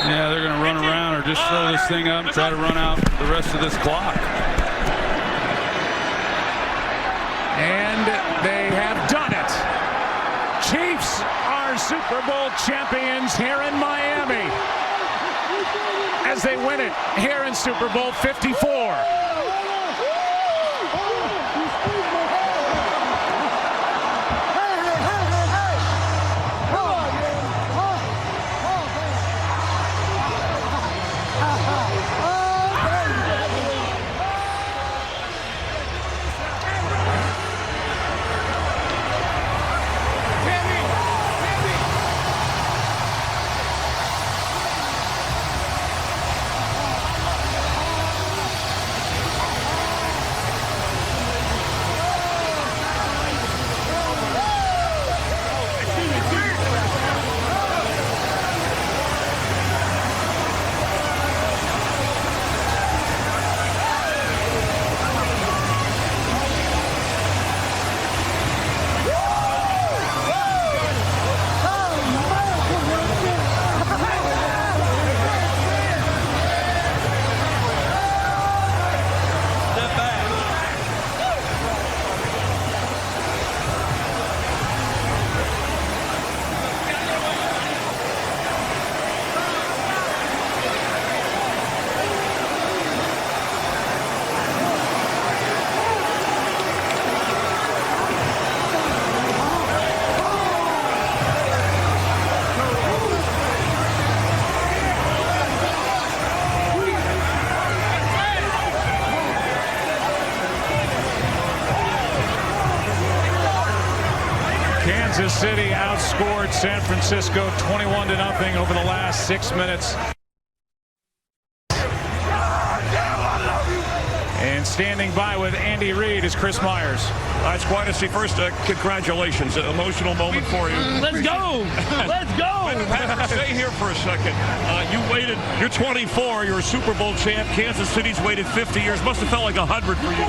Yeah, they're going to run around or just throw this thing up and try to run out the rest of this clock. And they have done it. Chiefs are Super Bowl champions here in Miami as they win it here in Super Bowl 54. Kansas City outscored San Francisco 21-0 over the last 6 minutes. And standing by with Andy Reid is Chris Myers. It's quite to see. First, congratulations. An emotional moment for you. Let's go. Let's go. Patrick, stay here for a second. You waited. You're 24. You're a Super Bowl champ. Kansas City's waited 50 years. Must have felt like 100 for you.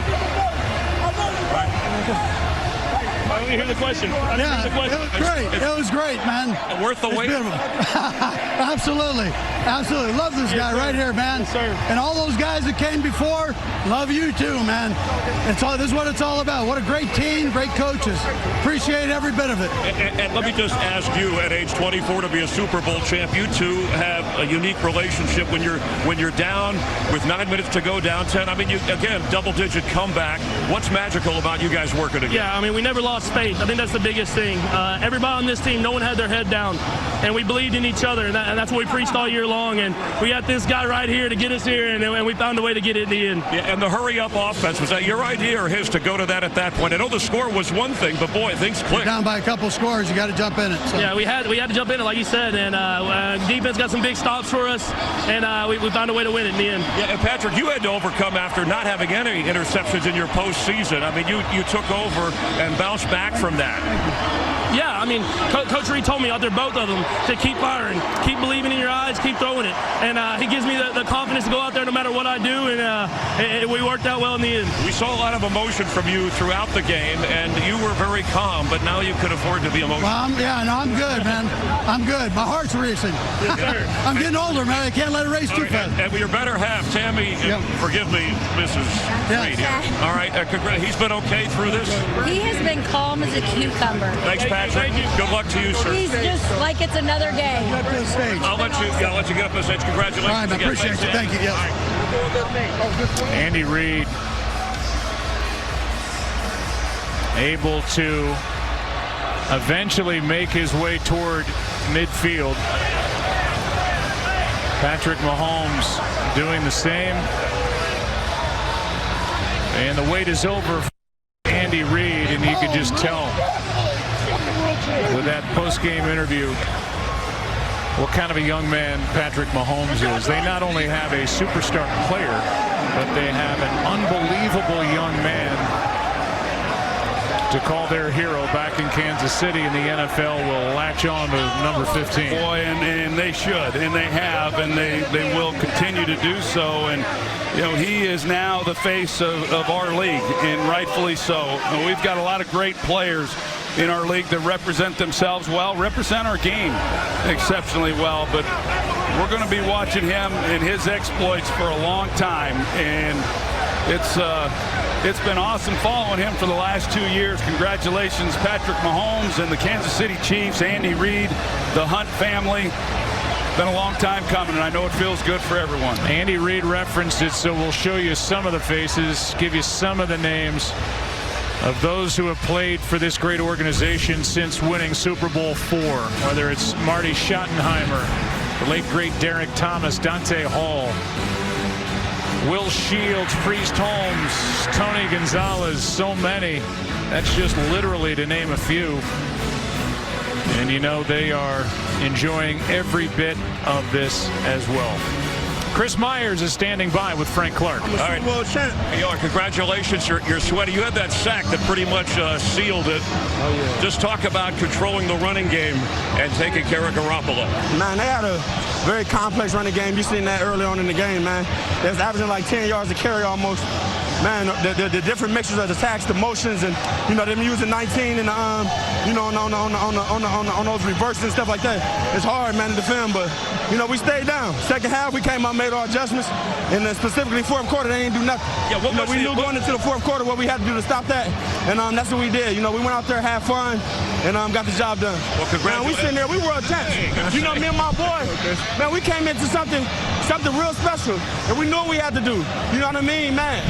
Let me hear the question. Yeah, it was great. It was great, man. Worth the wait. Absolutely. Absolutely. Love this guy right here, man. Yes, sir. And all those guys that came before, love you too, man. This is what it's all about. What a great team, great coaches. Appreciate every bit of it. And let me just ask you, at age 24, to be a Super Bowl champ, you two have a unique relationship when you're down with 9 minutes to go, down 10. I mean, you again, double-digit comeback. What's magical about you guys working together? Yeah, I mean, we never lost faith. I think that's the biggest thing. Everybody on this team, no one had their head down, and we believed in each other, and that's what we preached all year long. And we got this guy right here to get us here, and we found a way to get it in the end. Yeah, and the hurry-up offense, was that your idea or his to go to that at that point? I know the score was one thing, but boy, things clicked. Down by a couple scores, you got to jump in it. So. Yeah, we had to jump in it, like you said, and defense got some big stops for us, and we found a way to win it in the end. Yeah, and Patrick, you had to overcome after not having any interceptions in your postseason. I mean, you took over and bounced back from that. Yeah, I mean, Coach Reid told me out there, both of them, to keep firing, keep believing in your eyes, keep throwing it. And he gives me the confidence to go out there no matter what I do, and we worked out well in the end. We saw a lot of emotion from you throughout the game, and you were very calm, but now you could afford to be emotional. Well, I'm good, man. I'm good. My heart's racing. Yes, I'm getting older, man. I can't let it race too fast. And your better half, Tammy, forgive me, Mrs. Reid. All right, he's been okay through this? He has been calm as a cucumber. Thanks, Patrick. Good luck to you, sir. He's just like it's another game. Up to the stage. I'll let you get up on the stage. Congratulations. All right, I appreciate you. Thank you. Yes. Andy Reid able to eventually make his way toward midfield. Patrick Mahomes doing the same. And the wait is over for Andy Reid, and you could just tell with that post-game interview what kind of a young man Patrick Mahomes is. They not only have a superstar player, but they have an unbelievable young man to call their hero back in Kansas City, and the NFL will latch on to number 15. Boy, and they should, and they have, and they will continue to do so. And you know, he is now the face of our league, and rightfully so. And we've got a lot of great players in our league that represent themselves well, represent our game exceptionally well, but we're going to be watching him and his exploits for a long time, and it's been awesome following him for the last 2 years. Congratulations, Patrick Mahomes and the Kansas City Chiefs, Andy Reid, the Hunt family. Been a long time coming, and I know it feels good for everyone. Andy Reid referenced it, so we'll show you some of the faces, give you some of the names of those who have played for this great organization since winning Super Bowl IV, whether it's Marty Schottenheimer, the late great Derek Thomas, Dante Hall, Will Shields, Priest Holmes, Tony Gonzalez, so many. That's just literally to name a few. And you know they are enjoying every bit of this as well. Chris Myers is standing by with Frank Clark. All right. Well, congratulations. You're sweaty. You had that sack that pretty much sealed it. Oh, yeah. Just talk about controlling the running game and taking care of Garoppolo. Man, they had a very complex running game. You seen that early on in the game, man. They was averaging like 10 yards a carry almost. Man, the different mixtures of the attacks, the motions, and them using 19 and on those reverses and stuff like that. It's hard, man, to defend, but we stayed down. Second half, we came out, made our adjustments, and then specifically fourth quarter, they didn't do nothing. Yeah, we knew going into the fourth quarter what we had to do to stop that, and that's what we did. We went out there, had fun, and got the job done. Well, congratulations. Man, we sitting there, we were tense. Me and my boy, man, we came into something real special, and we knew what we had to do. You know what I mean, man?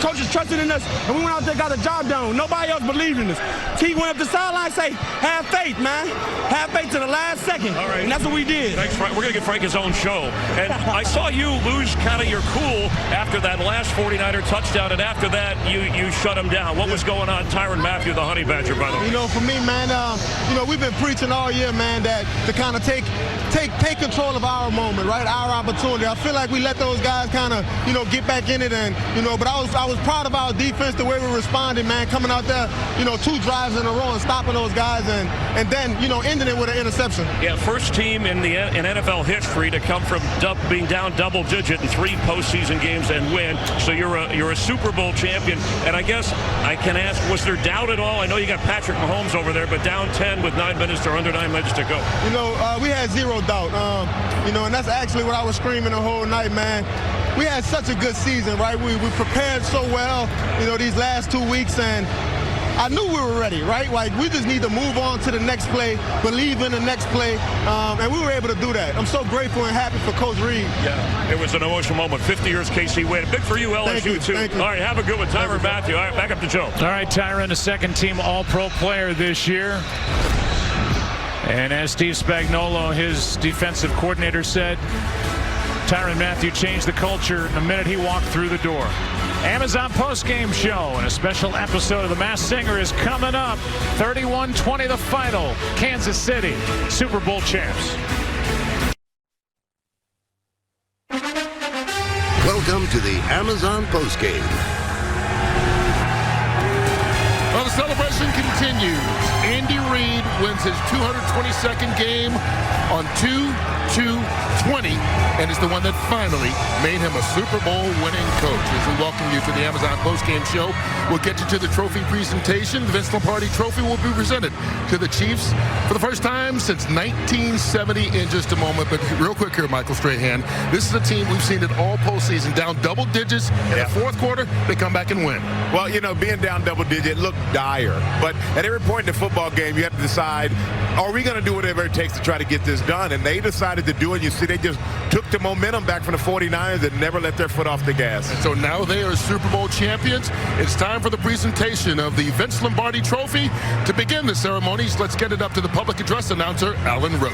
Coaches trusted in us, and we went out there, got the job done. Nobody else believed in us. T went up the sideline, say, have faith, man. Have faith to the last second. All right. And that's what we did. Thanks, Frank. We're going to give Frank his own show. And I saw you lose kind of your cool after that last 49er touchdown, and after that, you shut him down. What was going on? Tyrann Mathieu, the Honey Badger, by the way. For me, man, we've been preaching all year, man, that to kind of take control of our moment, right? Our opportunity. I feel like we let those guys kind of, get back in it, and but I was proud of our defense, the way we responded, man, coming out there, 2 drives in a row and stopping those guys, and then, ending it with an interception. Yeah, first team in NFL history to come from being down double digit in 3 postseason games and win. So you're a Super Bowl champion, and I guess I can ask, was there doubt at all? I know you got Patrick Mahomes over there, but down 10 with 9 minutes or under 9 minutes to go. We had zero doubt, and that's actually what I was screaming the whole night, man. We had such a good season, right? We prepared so well, these last 2 weeks, and I knew we were ready, right? Like, we just need to move on to the next play, believe in the next play, and we were able to do that. I'm so grateful and happy for Coach Reid. Yeah, it was an emotional moment. 50 years KC win. Big for you, LSU, too. Thank you. All right, have a good one. Tyrann Mathieu. All right, back up to Joe. All right, Tyrann, a second-team All-Pro player this year. And as Steve Spagnuolo, his defensive coordinator, said, Tyrann Mathieu changed the culture the minute he walked through the door. Amazon Postgame Show and a special episode of The Masked Singer is coming up. 31-20 the final. Kansas City, Super Bowl champs. Welcome to the Amazon Postgame. Well, the celebration continues. Andy Reid wins his 222nd game on 2-2-20, and it's the one that finally made him a Super Bowl winning coach. As we welcome you to the Amazon Postgame Show, we'll get you to the trophy presentation. The Vince Lombardi Trophy will be presented to the Chiefs for the first time since 1970 in just a moment. But real quick here, Michael Strahan, this is a team we've seen it all postseason, down double digits. In the fourth quarter, they come back and win. Well, being down double digit looked dire. But at every point in the football game, you have to decide, are we going to do whatever it takes to try to get this done? And they decided to do it. You see, they just took the momentum back from the 49ers and never let their foot off the gas. And so now they are Super Bowl champions. It's time for the presentation of the Vince Lombardi Trophy. To begin the ceremonies, let's get it up to the public address announcer, Alan Roach.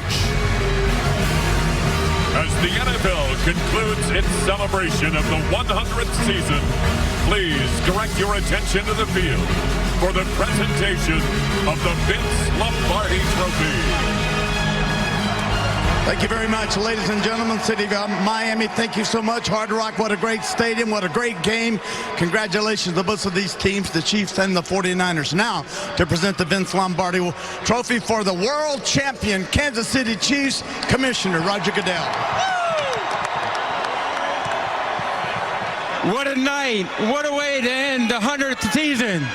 As the NFL concludes its celebration of the 100th season, please direct your attention to the field for the presentation of the Vince Lombardi Trophy. Thank you very much, ladies and gentlemen. City of Miami, thank you so much. Hard Rock, what a great stadium, what a great game. Congratulations to both of these teams, the Chiefs and the 49ers. Now, to present the Vince Lombardi Trophy for the world champion Kansas City Chiefs, Commissioner Roger Goodell. What a night. What a way to end the 100th season.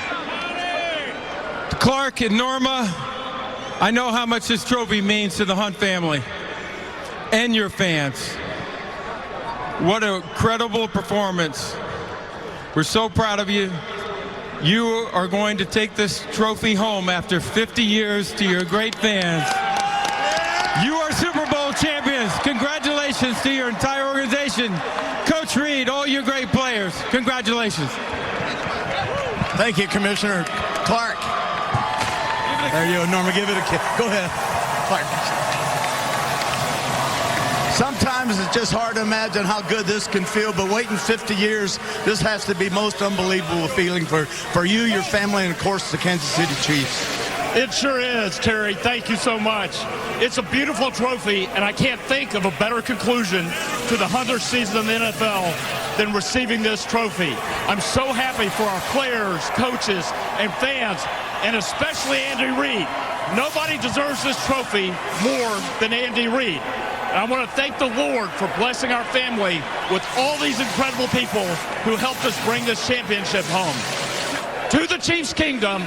Clark and Norma, I know how much this trophy means to the Hunt family. and your fans. What a incredible performance. We're so proud of you. You are going to take this trophy home after 50 years to your great fans. You are Super Bowl champions. Congratulations to your entire organization. Coach Reid, all your great players. Congratulations. Thank you, Commissioner Clark. There you go, Norma. Give it a kick. Go ahead, Clark. Sometimes it's just hard to imagine how good this can feel, but waiting 50 years, this has to be most unbelievable feeling for you, your family, and, of course, the Kansas City Chiefs. It sure is, Terry. Thank you so much. It's a beautiful trophy, and I can't think of a better conclusion to the 100th season of the NFL than receiving this trophy. I'm so happy for our players, coaches, and fans, and especially Andy Reid. Nobody deserves this trophy more than Andy Reid. And I want to thank the Lord for blessing our family with all these incredible people who helped us bring this championship home. To the Chiefs Kingdom,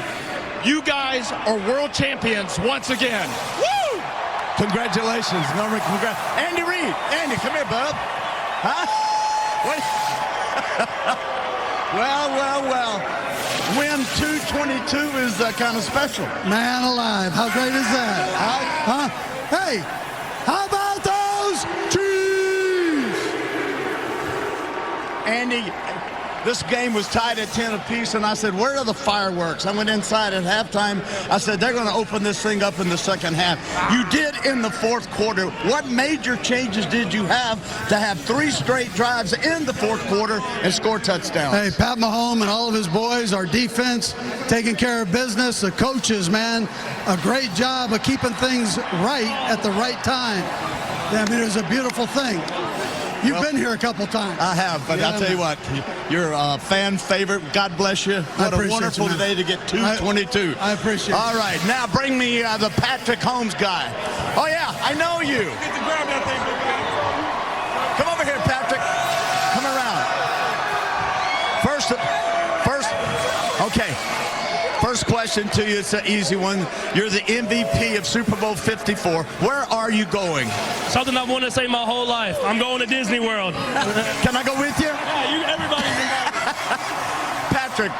you guys are world champions once again. Woo! Congratulations, Norman. Andy Reid. Andy, come here, bub. Huh? Wait. Well. Win 222 is kind of special. Man alive. How great is that? Huh? Hey, how about those Chiefs? Andy, this game was tied at 10 apiece, and I said, where are the fireworks? I went inside at halftime. I said, they're going to open this thing up in the second half. You did in the fourth quarter. What major changes did you have to have 3 straight drives in the fourth quarter and score touchdowns? Hey, Pat Mahomes and all of his boys, our defense, taking care of business. The coaches, man, a great job of keeping things right at the right time. I mean, it was a beautiful thing. You've been here a couple times. I have, but I'll tell you what, you're a fan favorite. God bless you. What a wonderful day to get 222. I appreciate it. All right, now bring me the Patrick Mahomes guy. Oh, yeah, I know you. Get to grab that thing. Come over here, Patrick. Come around. Okay. First question to you, it's an easy one. You're the MVP of Super Bowl 54. Where are you going? Something I've wanted to say my whole life. I'm going to Disney World. Can I go with you? Yeah, everybody's invited. Patrick,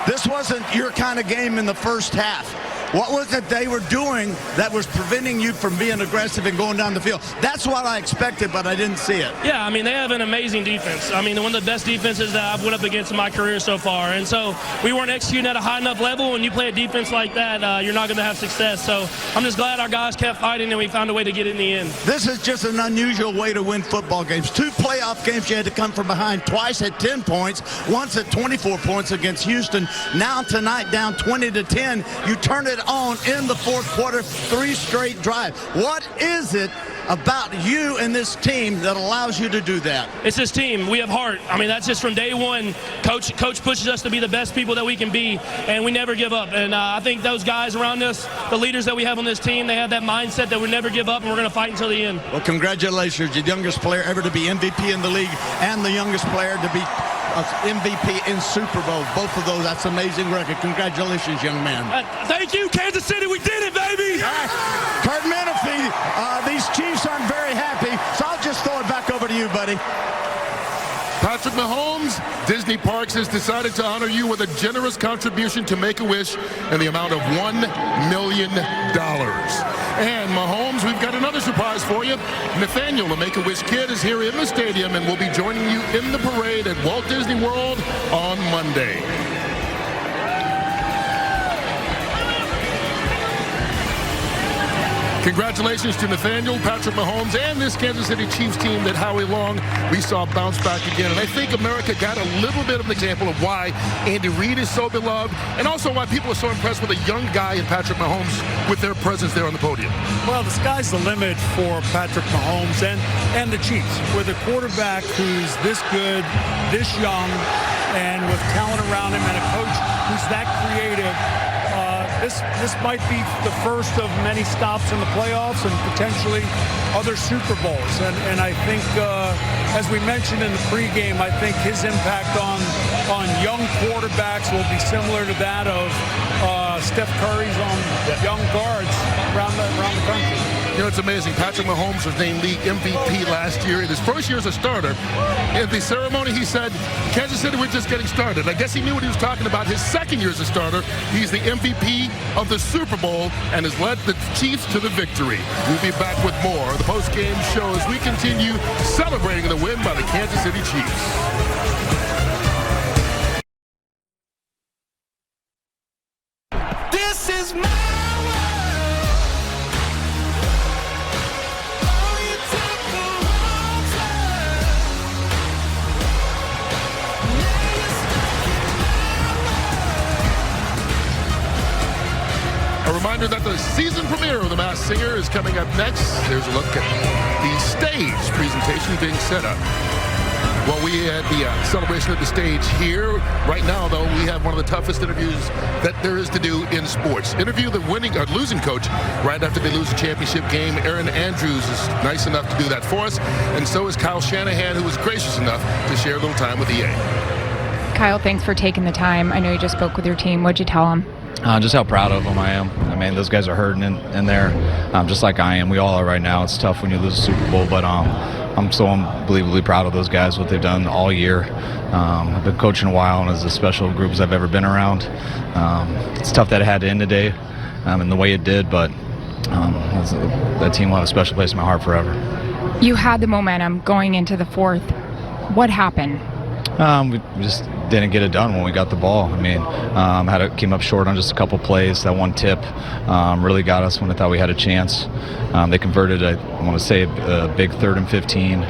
this wasn't your kind of game in the first half. What was it they were doing that was preventing you from being aggressive and going down the field? That's what I expected, but I didn't see it. Yeah, I mean, they have an amazing defense. I mean, one of the best defenses that I've went up against in my career so far. And so we weren't executing at a high enough level. When you play a defense like that, you're not going to have success. So I'm just glad our guys kept fighting and we found a way to get it in the end. This is just an unusual way to win football games. 2 playoff games you had to come from behind, twice at 10 points, once at 24 points against Houston. Now tonight down 20-10, you turn it on in the fourth quarter, 3 straight drives. What is it about you and this team that allows you to do that? It's this team. We have heart. I mean, that's just from day one. Coach pushes us to be the best people that we can be, and we never give up. And I think those guys around us, the leaders that we have on this team, they have that mindset that we never give up, and we're going to fight until the end. Well, congratulations. The youngest player ever to be MVP in the league and the youngest player to be MVP in Super Bowl. Both of those, that's an amazing record. Congratulations, young man. Thank you, Kansas City. We did it, baby. Kurt Menefee, these Chiefs aren't very happy, so I'll just throw it back over to you, buddy. Patrick Mahomes, Disney Parks has decided to honor you with a generous contribution to Make-A-Wish in the amount of $1 million. And Mahomes, we've got another surprise for you. Nathaniel, the Make-A-Wish kid, is here in the stadium and will be joining you in the parade at Walt Disney World on Monday. Congratulations to Nathaniel, Patrick Mahomes, and this Kansas City Chiefs team that Howie Long we saw bounce back again. And I think America got a little bit of an example of why Andy Reid is so beloved and also why people are so impressed with a young guy in Patrick Mahomes with their presence there on the podium. Well, the sky's the limit for Patrick Mahomes and the Chiefs. With a quarterback who's this good, this young, and with talent around him and a coach who's that creative, this might be the first of many stops in the playoffs and potentially other Super Bowls. And I think, as we mentioned in the pregame, I think his impact on young quarterbacks will be similar to that of Steph Curry's on young guards around the country. You know, it's amazing. Patrick Mahomes was named league MVP last year in his first year as a starter. At the ceremony, he said, Kansas City, we're just getting started. I guess he knew what he was talking about. His second year as a starter, he's the MVP of the Super Bowl and has led the Chiefs to the victory. We'll be back with more of the post-game show as we continue celebrating the win by the Kansas City Chiefs. This is my A reminder that the season premiere of The Masked Singer is coming up next. There's a look at the stage presentation being set up. Well, we had the celebration of the stage here. Right now, though, we have one of the toughest interviews that there is to do in sports. Interview the losing coach right after they lose the championship game. Aaron Andrews is nice enough to do that for us, and so is Kyle Shanahan, who was gracious enough to share a little time with EA. Kyle, thanks for taking the time. I know you just spoke with your team. What'd you tell them? Just how proud of them I am. I mean, those guys are hurting in there, just like I am. We all are right now. It's tough when you lose a Super Bowl, but I'm so unbelievably proud of those guys, what they've done all year. I've been coaching a while, and it's as special group as I've ever been around. It's tough that it had to end today, and the way it did, but that team will have a special place in my heart forever. You had the momentum going into the fourth. What happened? We just didn't get it done when we got the ball. I mean, came up short on just a couple plays. That one tip really got us when I thought we had a chance. They converted, I want to say, a big 3rd and 15.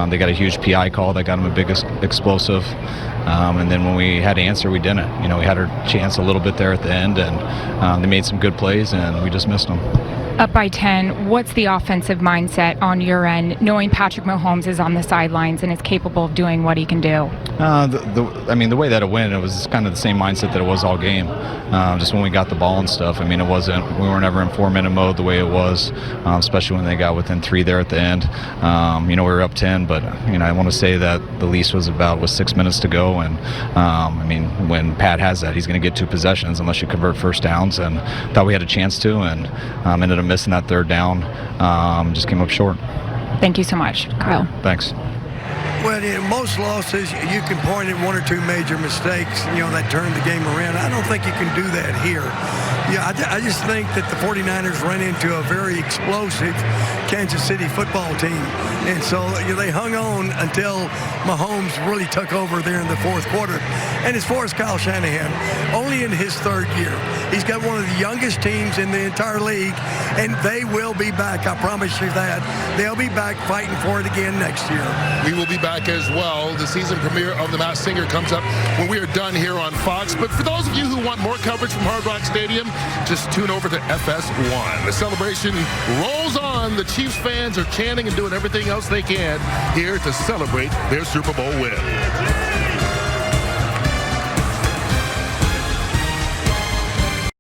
They got a huge PI call that got them a big explosive. And then when we had to answer, we didn't. You know, we had our chance a little bit there at the end, and they made some good plays, and we just missed them. Up by 10, what's the offensive mindset on your end, knowing Patrick Mahomes is on the sidelines and is capable of doing what he can do? I mean, the way that it went, it was kind of the same mindset that it was all game. Just when we got the ball and stuff, I mean, we weren't ever in 4-minute mode the way it was, especially when they got within 3 there at the end. We were up 10, but, I want to say that the least was 6 minutes to go. And, I mean, when Pat has that, he's going to get 2 possessions unless you convert first downs. And thought we had a chance to, and ended up missing that 3rd down. Just came up short. Thank you so much, Kyle. Thanks. Well, in most losses, you can point at 1 or 2 major mistakes, that turned the game around. I don't think you can do that here. Yeah, I just think that the 49ers ran into a very explosive Kansas City football team. And so they hung on until Mahomes really took over there in the fourth quarter. And as far as Kyle Shanahan, only in his 3rd year. He's got one of the youngest teams in the entire league, and they will be back. I promise you that. They'll be back fighting for it again next year. We will be back as well. The season premiere of The Masked Singer comes up when we are done here on Fox. But for those of you who want more coverage from Hard Rock Stadium, just tune over to FS1. The celebration rolls on. The Chiefs fans are chanting and doing everything else they can here to celebrate their Super Bowl win.